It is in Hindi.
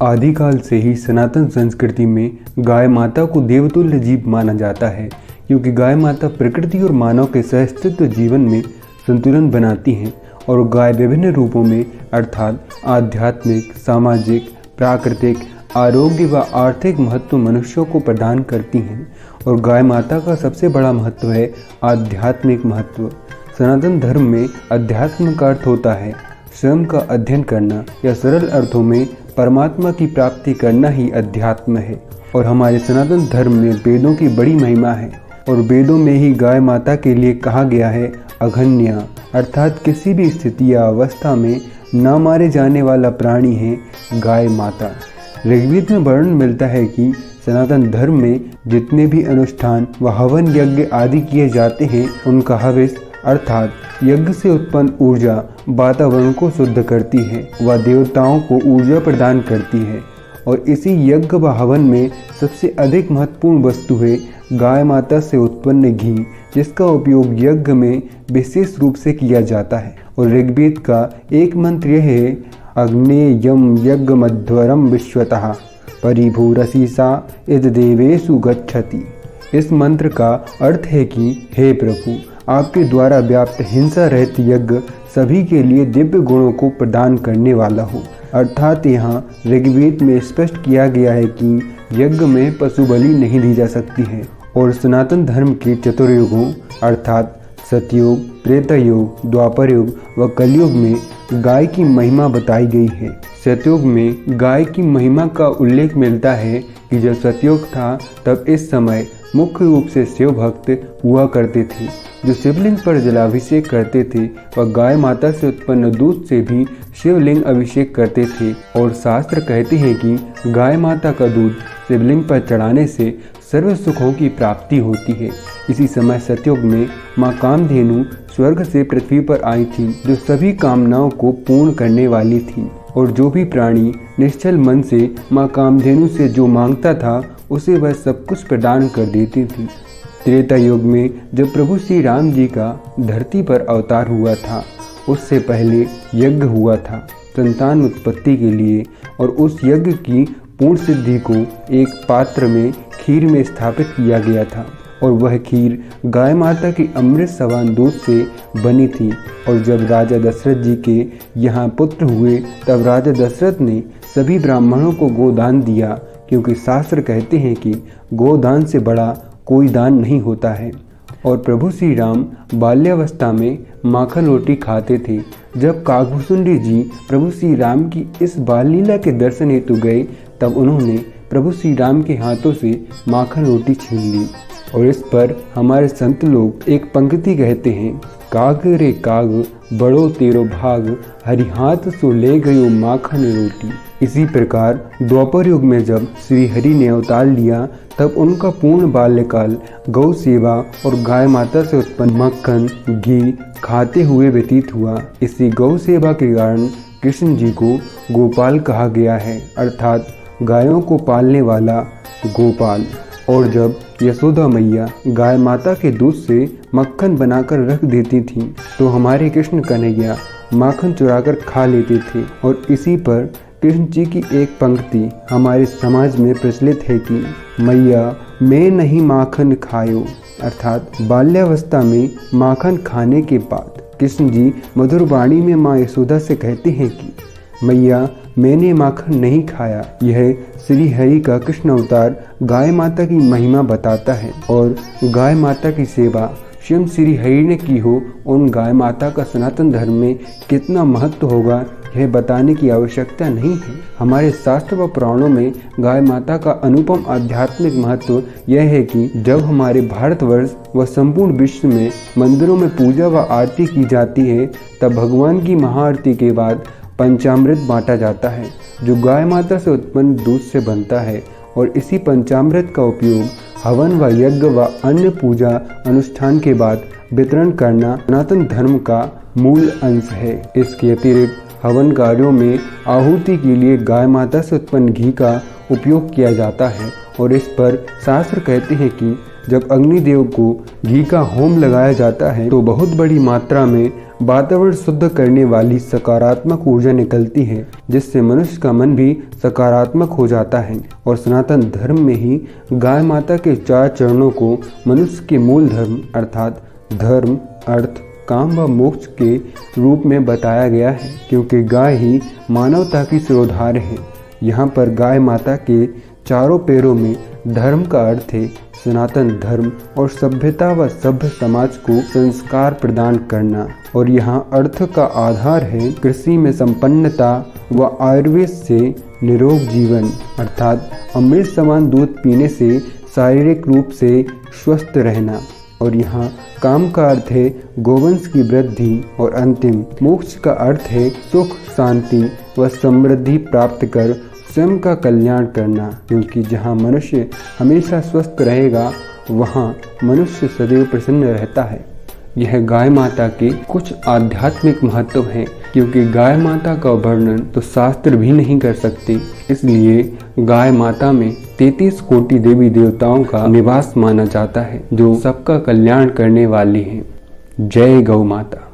आदिकाल से ही सनातन संस्कृति में गाय माता को देवतुल्य जीव माना जाता है, क्योंकि गाय माता प्रकृति और मानव के सहअस्तित्व जीवन में संतुलन बनाती हैं। और गाय विभिन्न रूपों में अर्थात आध्यात्मिक, सामाजिक, प्राकृतिक, आरोग्य व आर्थिक महत्व मनुष्यों को प्रदान करती हैं। और गाय माता का सबसे बड़ा महत्व है आध्यात्मिक महत्व। सनातन धर्म में अध्यात्म का अर्थ होता है स्वयं का अध्ययन करना, या सरल अर्थों में परमात्मा की प्राप्ति करना ही अध्यात्म है। और हमारे सनातन धर्म में वेदों की बड़ी महिमा है, और वेदों में ही गाय माता के लिए कहा गया है अघन्या, अर्थात किसी भी स्थिति या अवस्था में न मारे जाने वाला प्राणी है गाय माता। ऋग्वेद में वर्णन मिलता है कि सनातन धर्म में जितने भी अनुष्ठान व हवन यज्ञ आदि किए जाते हैं, उनका हविष अर्थात यज्ञ से उत्पन्न ऊर्जा वातावरण को शुद्ध करती है व देवताओं को ऊर्जा प्रदान करती है। और इसी यज्ञ व हवन में सबसे अधिक महत्वपूर्ण वस्तु है गाय माता से उत्पन्न घी, जिसका उपयोग यज्ञ में विशेष रूप से किया जाता है। और ऋग्वेद का एक मंत्र यह है अग्नेयम यज्ञ मध्वरम विश्वतः परिभूरसी सा इद देवेषु गच्छति। इस मंत्र का अर्थ है कि हे प्रभु, आपके द्वारा व्याप्त हिंसा रहित यज्ञ सभी के लिए दिव्य गुणों को प्रदान करने वाला हो। अर्थात यहाँ ऋग्वेद में स्पष्ट किया गया है कि यज्ञ में पशु बलि नहीं दी जा सकती है। और सनातन धर्म के चतुर्युगों अर्थात सतयुग, त्रेतायुग, द्वापर युग व कलयुग में गाय की महिमा बताई गई है। सतयुग में गाय की महिमा का उल्लेख मिलता है कि जब सतयुग था तब इस समय मुख्य रूप से शिव भक्त हुआ करते थे, जो शिवलिंग पर जलाभिषेक करते थे व गाय माता से उत्पन्न दूध से भी शिवलिंग अभिषेक करते थे। और शास्त्र कहते हैं कि गाय माता का दूध शिवलिंग पर चढ़ाने से सर्व सुखों की प्राप्ति होती है। इसी समय सतयुग में माँ कामधेनु स्वर्ग से पृथ्वी पर आई थी, जो सभी कामनाओं को पूर्ण करने वाली थी। और जो भी प्राणी निश्चल मन से माँ कामधेनु से जो मांगता था उसे वह सब कुछ प्रदान कर देती थी। त्रेता युग में जब प्रभु श्री राम जी का धरती पर अवतार हुआ था, उससे पहले यज्ञ हुआ था संतान उत्पत्ति के लिए। और उस यज्ञ की पूर्ण सिद्धि को एक पात्र में खीर में स्थापित किया गया था, और वह खीर गाय माता की अमृत समान दूध से बनी थी। और जब राजा दशरथ जी के यहाँ पुत्र हुए, तब राजा दशरथ ने सभी ब्राह्मणों को गोदान दिया, क्योंकि शास्त्र कहते हैं कि गोदान से बड़ा कोई दान नहीं होता है। और प्रभु श्री राम बाल्यावस्था में माखन रोटी खाते थे। जब काकभूषुंडी जी प्रभु श्री राम की इस बाल लीला के दर्शन हेतु गए, तब उन्होंने प्रभु श्री राम के हाथों से माखन रोटी छीन ली। और इस पर हमारे संत लोग एक पंक्ति कहते हैं काग रे काग बड़ो तेरो भाग, हरि हाथ सो ले गयो माखन रोटी। इसी प्रकार द्वापर युग में जब श्री हरि ने अवतार लिया, तब उनका पूर्ण बाल्यकाल गौ सेवा और गाय माता से उत्पन्न मक्खन घी खाते हुए व्यतीत हुआ। इसी गौ सेवा के कारण कृष्ण जी को गोपाल कहा गया है, अर्थात गायों को पालने वाला गोपाल। और जब यशोदा मैया गाय माता के दूध से मक्खन बनाकर रख देती थीं, तो हमारे कृष्ण कन्हैया माखन चुराकर खा लेते थे। और इसी पर कृष्ण जी की एक पंक्ति हमारे समाज में प्रचलित है कि मैया मैं नहीं माखन खायो, अर्थात बाल्यावस्था में माखन खाने के बाद कृष्ण जी मधुर वाणी में माँ यशोदा से कहते हैं कि मैया मैंने माखन नहीं खाया। यह श्री हरि का कृष्ण अवतार गाय माता की महिमा बताता है। और गाय माता की सेवा स्वयं श्री हरि ने की हो, उन गाय माता का सनातन धर्म में कितना महत्व होगा यह बताने की आवश्यकता नहीं है। हमारे शास्त्र व पुराणों में गाय माता का अनुपम आध्यात्मिक महत्व यह है कि जब हमारे भारतवर्ष व संपूर्ण विश्व में मंदिरों में पूजा व आरती की जाती है, तब भगवान की महाआरती के बाद पंचामृत बांटा जाता है, जो गाय माता से उत्पन्न दूध से बनता है। और इसी पंचामृत का उपयोग हवन व यज्ञ व अन्य पूजा अनुष्ठान के बाद वितरण करना सनातन धर्म का मूल अंश है। इसके अतिरिक्त हवन कार्यों में आहुति के लिए गाय माता से उत्पन्न घी का उपयोग किया जाता है। और इस पर शास्त्र कहते हैं कि जब अग्निदेव को घी का होम लगाया जाता है, तो बहुत बड़ी मात्रा में वातावरण शुद्ध करने वाली सकारात्मक ऊर्जा निकलती है, जिससे मनुष्य का मन भी सकारात्मक हो जाता है। और सनातन धर्म में ही गाय माता के 4 चरणों को मनुष्य के मूल धर्म अर्थात धर्म, अर्थ, काम व मोक्ष के रूप में बताया गया है, क्योंकि गाय ही मानवता की सिरोधार है। यहाँ पर गाय माता के चारों पैरों में धर्म का अर्थ है सनातन धर्म और सभ्यता व सभ्य समाज को संस्कार प्रदान करना। और यहाँ अर्थ का आधार है कृषि में संपन्नता व आयुर्वेद से निरोग जीवन अर्थात अमृत समान दूध पीने से शारीरिक रूप से स्वस्थ रहना। और यहाँ काम का अर्थ है गोवंश की वृद्धि और अंतिम मोक्ष का अर्थ है सुख, शांति व समृद्धि प्राप्त कर स्वयं का कल्याण करना, क्योंकि जहाँ मनुष्य हमेशा स्वस्थ रहेगा वहाँ मनुष्य सदैव प्रसन्न रहता है। यह गाय माता के कुछ आध्यात्मिक महत्व हैं, क्योंकि गाय माता का वर्णन तो शास्त्र भी नहीं कर सकते। इसलिए गाय माता में 33 कोटि देवी देवताओं का निवास माना जाता है, जो सबका कल्याण करने वाली हैं। जय गौ माता।